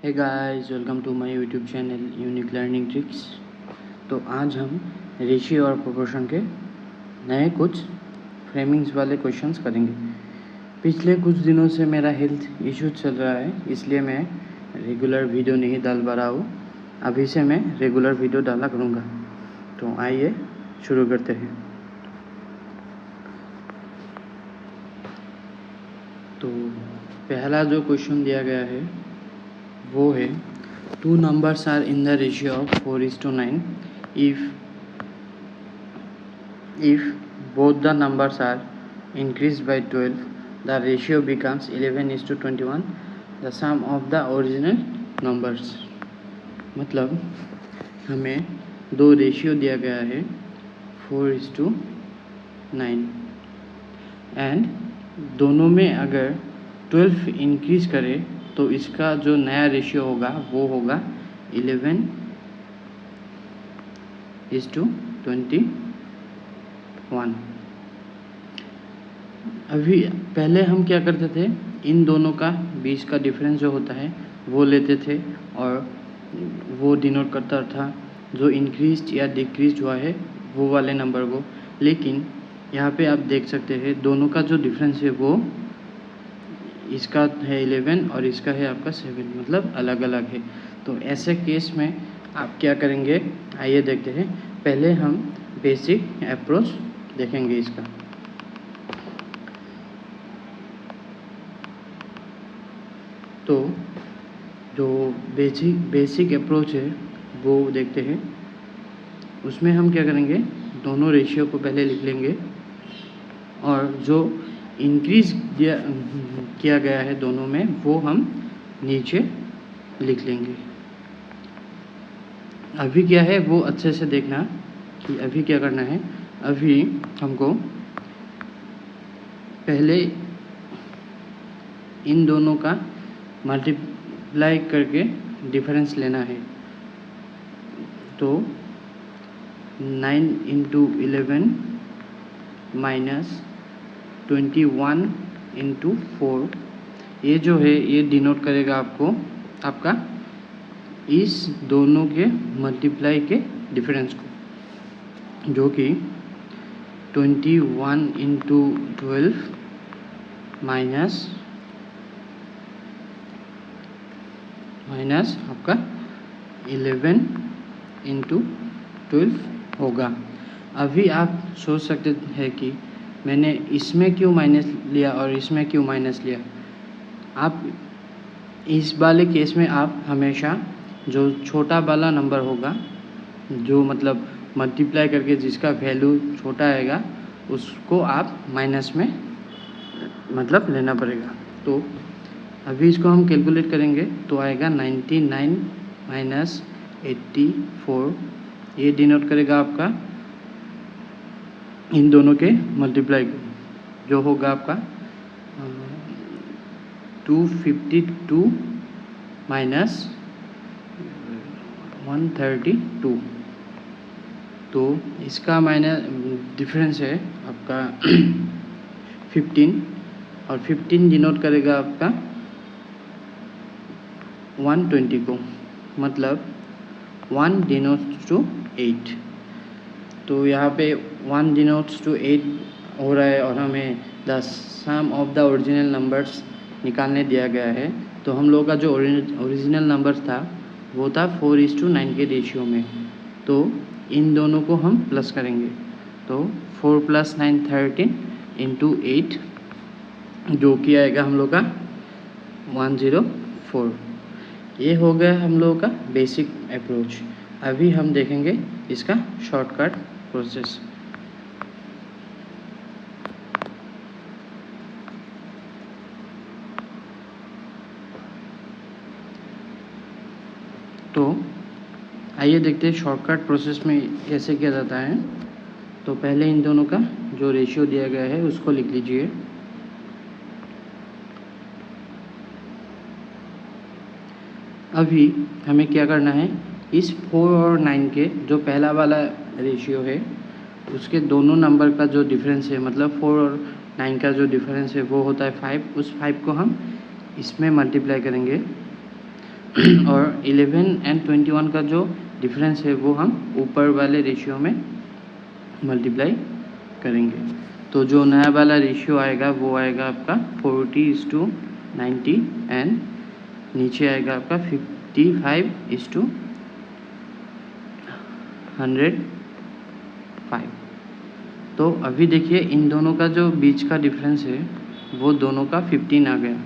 Hey guys, welcome to my YouTube channel unique learning tricks. तो आज हम ratio और प्रोपोर्शन के नए कुछ फ्रेमिंग्स वाले क्वेश्चंस करेंगे। पिछले कुछ दिनों से मेरा हेल्थ इशू चल रहा है, इसलिए मैं रेगुलर वीडियो नहीं डाल पा रहा हूँ। अभी से मैं रेगुलर वीडियो डाला करूँगा। तो आइए शुरू करते हैं। तो पहला जो क्वेश्चन दिया गया है वो है, two numbers are in the ratio of 4:9 if both the numbers are increased by 12, the ratio becomes 11:21, the sum of the original numbers। मतलब हमें दो रेशियो दिया गया है 4:9 एंड दोनों में अगर 12 इंक्रीज करे तो इसका जो नया रेशियो होगा वो होगा 11:21। अभी पहले हम क्या करते थे, इन दोनों का बीच का डिफरेंस जो होता है वो लेते थे और वो डिनोट करता था जो इंक्रीज या डिक्रीज हुआ है वो वाले नंबर को। लेकिन यहाँ पे आप देख सकते हैं दोनों का जो डिफरेंस है वो इसका है 11 और इसका है आपका 7, मतलब अलग अलग है। तो ऐसे केस में आप क्या करेंगे, आइए देखते हैं। पहले हम बेसिक अप्रोच देखेंगे इसका। तो जो बेसिक अप्रोच है वो देखते हैं। उसमें हम क्या करेंगे, दोनों रेशियो को पहले लिख लेंगे और जो इंक्रीज किया गया है दोनों में वो हम नीचे लिख लेंगे। अभी क्या है वो अच्छे से देखना कि अभी क्या करना है। अभी हमको पहले इन दोनों का मल्टीप्लाई करके डिफरेंस लेना है। तो 9 × 11 - 21 × 4, ये जो है ये डिनोट करेगा आपका इस दोनों के मल्टीप्लाई के डिफरेंस को, जो कि 21 × 12 माइनस आपका 11 × 12 होगा। अभी आप सोच सकते हैं कि मैंने इसमें क्यों माइनस लिया और इसमें क्यों माइनस लिया। आप इस वाले केस में आप हमेशा जो छोटा वाला नंबर होगा, जो मतलब मल्टीप्लाई करके जिसका वैल्यू छोटा आएगा, उसको आप माइनस में मतलब लेना पड़ेगा। तो अभी इसको हम कैलकुलेट करेंगे तो आएगा 99 - 84। ये डिनोट करेगा आपका इन दोनों के मल्टीप्लाई को, जो होगा आपका 252 - 132। तो इसका माइनस डिफरेंस है आपका 15 और 15 डिनोट करेगा आपका 120 को, मतलब 1 डिनोट्स टू 8। तो यहाँ पे 1 डिनोट्स टू 8 हो रहा है और हमें the sum of the original numbers निकालने दिया गया है। तो हम लोग का जो ओरिजिनल नंबर था वो था 4:9 के रेशियो में। तो इन दोनों को हम प्लस करेंगे। तो 4 + 9 13 × 8, जो कि आएगा हम लोग का 104। ये हो गया हम लोगों का बेसिक अप्रोच। अभी हम देखेंगे इसका शॉर्टकट प्रोसेस। तो आइए देखते हैं शॉर्टकट प्रोसेस में कैसे किया जाता है। तो पहले इन दोनों का जो रेशियो दिया गया है उसको लिख लीजिए। अभी हमें क्या करना है, इस 4 और 9 के जो पहला वाला रेशियो है उसके दोनों नंबर का जो डिफरेंस है, मतलब 4 और 9 का जो डिफरेंस है वो होता है 5। उस 5 को हम इसमें मल्टीप्लाई करेंगे और 11 एंड 21 का जो डिफरेंस है वो हम ऊपर वाले रेशियो में मल्टीप्लाई करेंगे। तो जो नया वाला रेशियो आएगा वो आएगा आपका 40:90 एंड नीचे आएगा आपका 55:105। तो अभी देखिए इन दोनों का जो बीच का डिफरेंस है वो दोनों का 15 आ गया।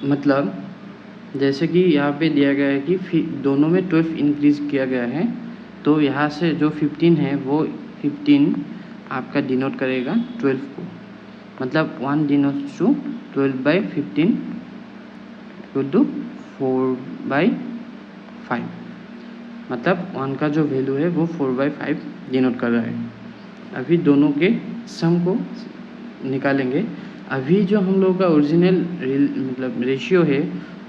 मतलब जैसे कि यहाँ पे दिया गया है कि दोनों में 12 इंक्रीज किया गया है, तो यहाँ से जो 15 है वो 15 आपका डिनोट करेगा 12 को। मतलब 1 डिनोट्स टू 12/15 इक्वल टू 4/5। मतलब 1 का जो वैल्यू है वो 4/5 डिनोट कर रहा है। अभी दोनों के सम को निकालेंगे। अभी जो हम लोग का ओरिजिनल मतलब रेशियो है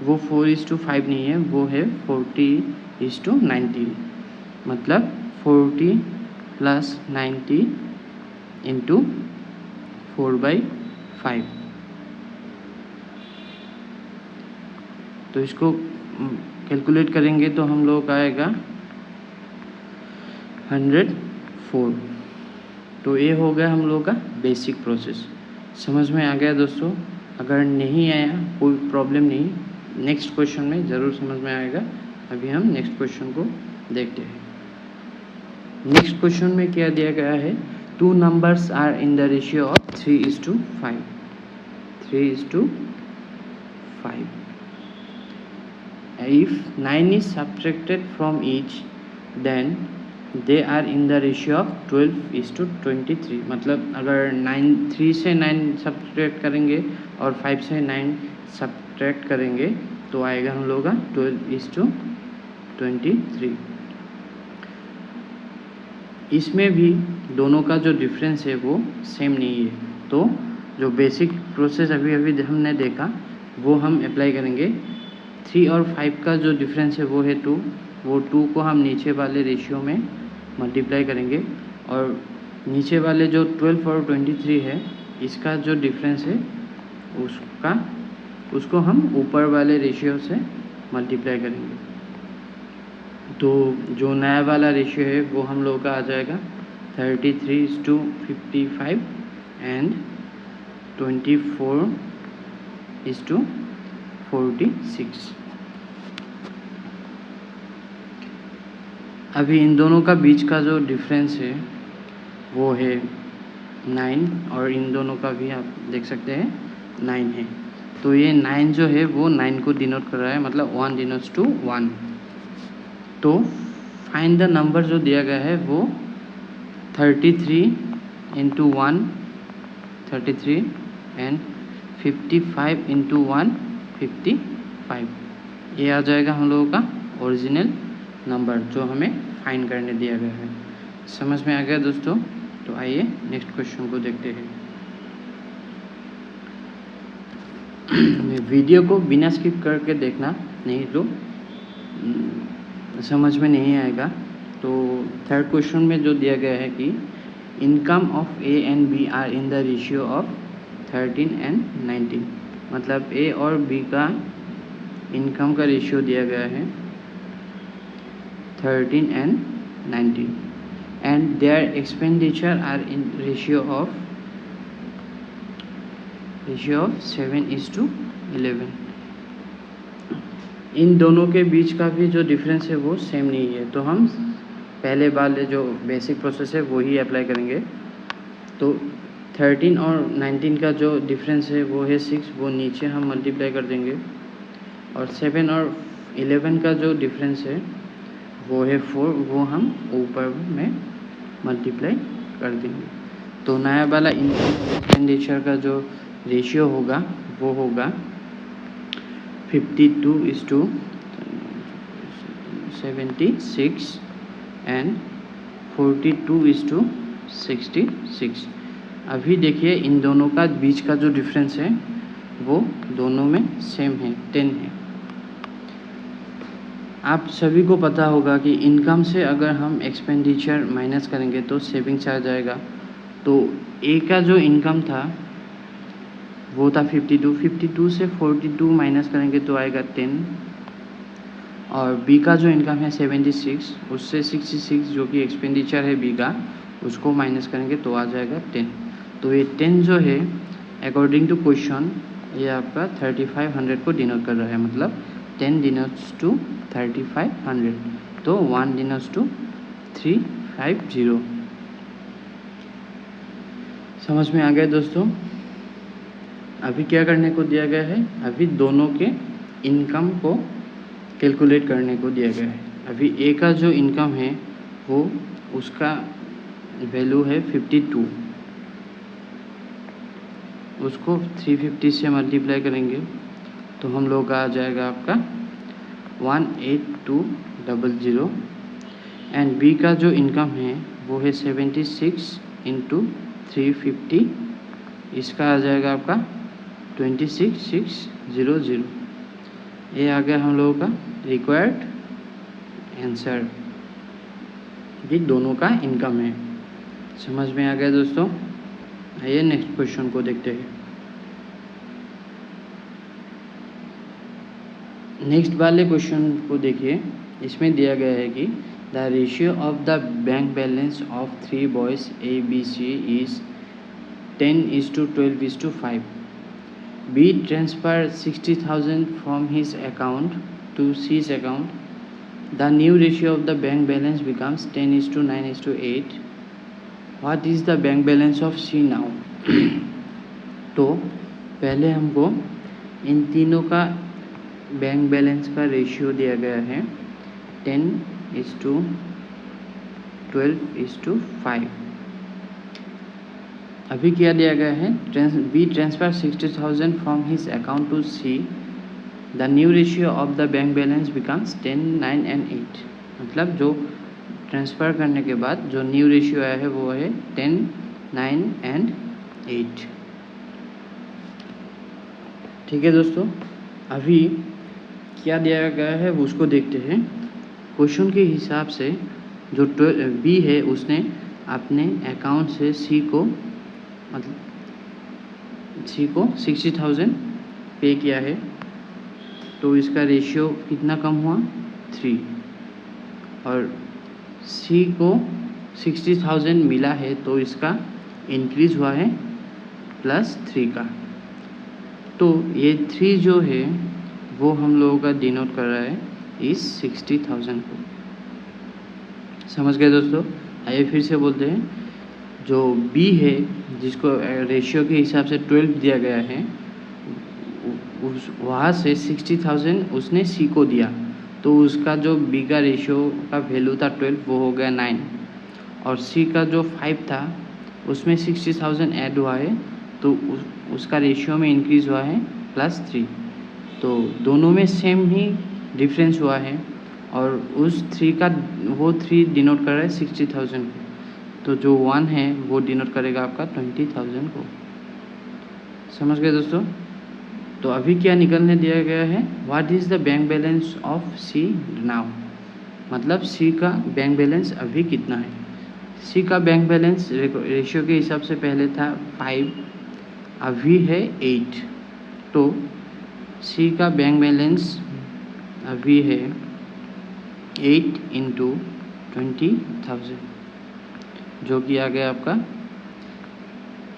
वो 4:5 नहीं है, वो है 40:90। मतलब 40 + 90 इंटू 4/5। तो इसको कैलकुलेट करेंगे तो हम लोग का आएगा 104। तो ये हो गया हम लोग का बेसिक प्रोसेस। समझ में आ गया दोस्तों? अगर नहीं आया कोई प्रॉब्लम नहीं, नेक्स्ट क्वेश्चन में ज़रूर समझ में आएगा। अभी हम नेक्स्ट क्वेश्चन को देखते हैं। नेक्स्ट क्वेश्चन में क्या दिया गया है, 2 numbers are in the ratio of 3:5. 3:5. If 9 is subtracted from each, then they are in the ratio of 12:23. मतलब अगर 3 से 9 सब्ट्रैक्ट करेंगे और 5 से 9 सब्ट्रैक्ट करेंगे तो आएगा हम लोग का 12:23। इसमें भी दोनों का जो डिफरेंस है वो सेम नहीं है। तो जो बेसिक प्रोसेस अभी हमने देखा वो हम अप्लाई करेंगे। 3 और 5 का जो डिफरेंस है वो है 2। वो 2 को हम नीचे वाले रेशियो में मल्टीप्लाई करेंगे और नीचे वाले जो 12 और 23 है इसका जो डिफरेंस है उसको हम ऊपर वाले रेशियो से मल्टीप्लाई करेंगे। तो जो नया वाला रेशियो है वो हम लोग का आ जाएगा 33:55 एंड 24:46। अभी इन दोनों का बीच का जो डिफरेंस है वो है 9 और इन दोनों का भी आप देख सकते हैं 9 है। तो ये 9 जो है वो 9 को डिनोट कर रहा है, मतलब 1 डिनोट्स टू 1। तो फाइंड द नंबर जो दिया गया है वो 33 इंटू 1 33 एंड 55 इंटू 1 55। ये आ जाएगा हम लोगों का ओरिजिनल नंबर जो हमें फाइंड करने दिया गया है। समझ में आ गया दोस्तों? तो आइए नेक्स्ट क्वेश्चन को देखते हैं। वीडियो को बिना स्किप करके देखना, नहीं तो समझ में नहीं आएगा। तो थर्ड क्वेश्चन में जो दिया गया है कि income of A and B are in the ratio of 13 and 19। मतलब ए और बी का इनकम का रेशियो दिया गया है 13 and 19 and their expenditure are in ratio of 7:11। इन दोनों के बीच का भी जो डिफरेंस है वो सेम नहीं है। तो हम पहले वाले जो बेसिक प्रोसेस है वो ही अप्लाई करेंगे। तो 13 और 19 का जो डिफरेंस है वो है 6, वो नीचे हम मल्टीप्लाई कर देंगे। और 7 और 11 का जो डिफरेंस है वो है 4, वो हम ऊपर में मल्टीप्लाई कर देंगे। तो नया वाला इनकम एक्सपेंडिचर का जो रेशियो होगा वो होगा 52:76 एंड 42:66। अभी देखिए इन दोनों का बीच का जो डिफरेंस है वो दोनों में सेम है, 10 है। आप सभी को पता होगा कि इनकम से अगर हम एक्सपेंडिचर माइनस करेंगे तो सेविंग्स आ जाएगा। तो ए का जो इनकम था वो था 52, 52 से 42 माइनस करेंगे तो आएगा 10, और बी का जो इनकम है 76, उससे 66 जो कि एक्सपेंडिचर है बी का, उसको माइनस करेंगे तो आ जाएगा 10। तो ये 10 जो है अकॉर्डिंग टू क्वेश्चन ये आपका 3500 को डिनोट कर रहा है, मतलब 10 डिनोट्स टू 3500, तो 1 डिनोट्स टू 350। समझ में आ गया दोस्तों? अभी क्या करने को दिया गया है, अभी दोनों के इनकम को कैलकुलेट करने को दिया गया है। अभी ए का जो इनकम है वो उसका वैल्यू है 52, उसको 350 से मल्टीप्लाई करेंगे तो हम लोग का आ जाएगा आपका 18200, एंड बी का जो इनकम है वो है 76 इंटू 350, इसका आ जाएगा आपका 26600। ये आ गया हम लोगों का रिक्वायर्ड आंसर, ये दोनों का इनकम है। समझ में आ गया दोस्तों? आइए नेक्स्ट क्वेश्चन को देखते हैं। नेक्स्ट वाले क्वेश्चन को देखिए, इसमें दिया गया है कि the ratio of the bank balance of 3 boys A B C is 10:12:5. B transferred 60,000 from his account to C's account. The new ratio of the bank balance becomes 10:9:8. What is the bank balance of C now? तो पहले हमको इन तीनों का bank balance का ratio दिया गया है 10:12:5। अभी क्या दिया गया है, B transfer 60,000 from his account to C, the new ratio of the bank balance becomes 10, 9 and 8। मतलब जो ट्रांसफ़र करने के बाद जो न्यू रेशियो आया है वो है 10, 9 and 8। ठीक है दोस्तों, अभी क्या दिया गया है वो उसको देखते हैं। क्वेश्चन के हिसाब से जो बी है उसने अपने अकाउंट से सी को 60,000 पे किया है, तो इसका रेशियो कितना कम हुआ 3, और सी को 60,000 मिला है तो इसका इंक्रीज हुआ है +3 का। तो ये 3 जो है वो हम लोगों का डिनोट कर रहा है इस 60,000 को। समझ गए दोस्तों? आइए फिर से बोलते हैं, जो बी है जिसको रेशियो के हिसाब से 12 दिया गया है, उस वहाँ से 60,000 उसने सी को दिया, तो उसका जो बी का रेशियो का वैल्यू था 12 वो हो गया 9, और सी का जो 5 था उसमें 60,000 ऐड हुआ है तो उसका रेशियो में इंक्रीज़ हुआ है +3। तो दोनों में सेम ही डिफरेंस हुआ है, और उस 3 का वो 3 डिनोट कर रहा है 60,000 को, तो जो 1 है वो डिनोट करेगा आपका 20,000 को। समझ गए दोस्तों? तो अभी क्या निकलने दिया गया है, what is the bank balance of C now, मतलब सी का बैंक बैलेंस अभी कितना है। सी का बैंक बैलेंस रेशियो के हिसाब से पहले था 5, अभी है 8, तो सी का बैंक बैलेंस अभी है 8 × 20,000, जो कि आ गया आपका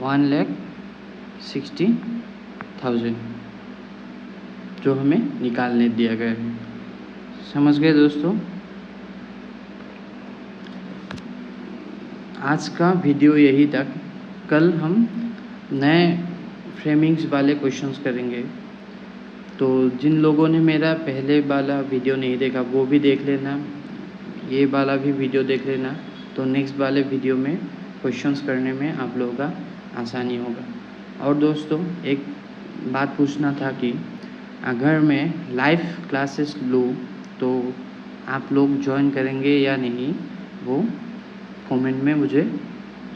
1,60,000, जो हमें निकालने दिया गया है। समझ गए दोस्तों? आज का वीडियो यही तक। कल हम नए फ्रेमिंग्स वाले क्वेश्चंस करेंगे, तो जिन लोगों ने मेरा पहले वाला वीडियो नहीं देखा वो भी देख लेना, ये वाला भी वीडियो देख लेना, तो नेक्स्ट वाले वीडियो में क्वेश्चंस करने में आप लोगों का आसानी होगा। और दोस्तों एक बात पूछना था कि अगर मैं लाइव क्लासेस लूँ तो आप लोग ज्वाइन करेंगे या नहीं, वो कमेंट में मुझे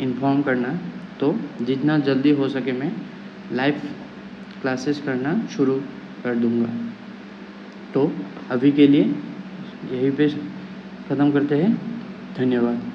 इन्फॉर्म करना, तो जितना जल्दी हो सके मैं लाइव क्लासेस करना शुरू कर दूँगा। तो अभी के लिए यहीं पे ख़त्म करते हैं। धन्यवाद।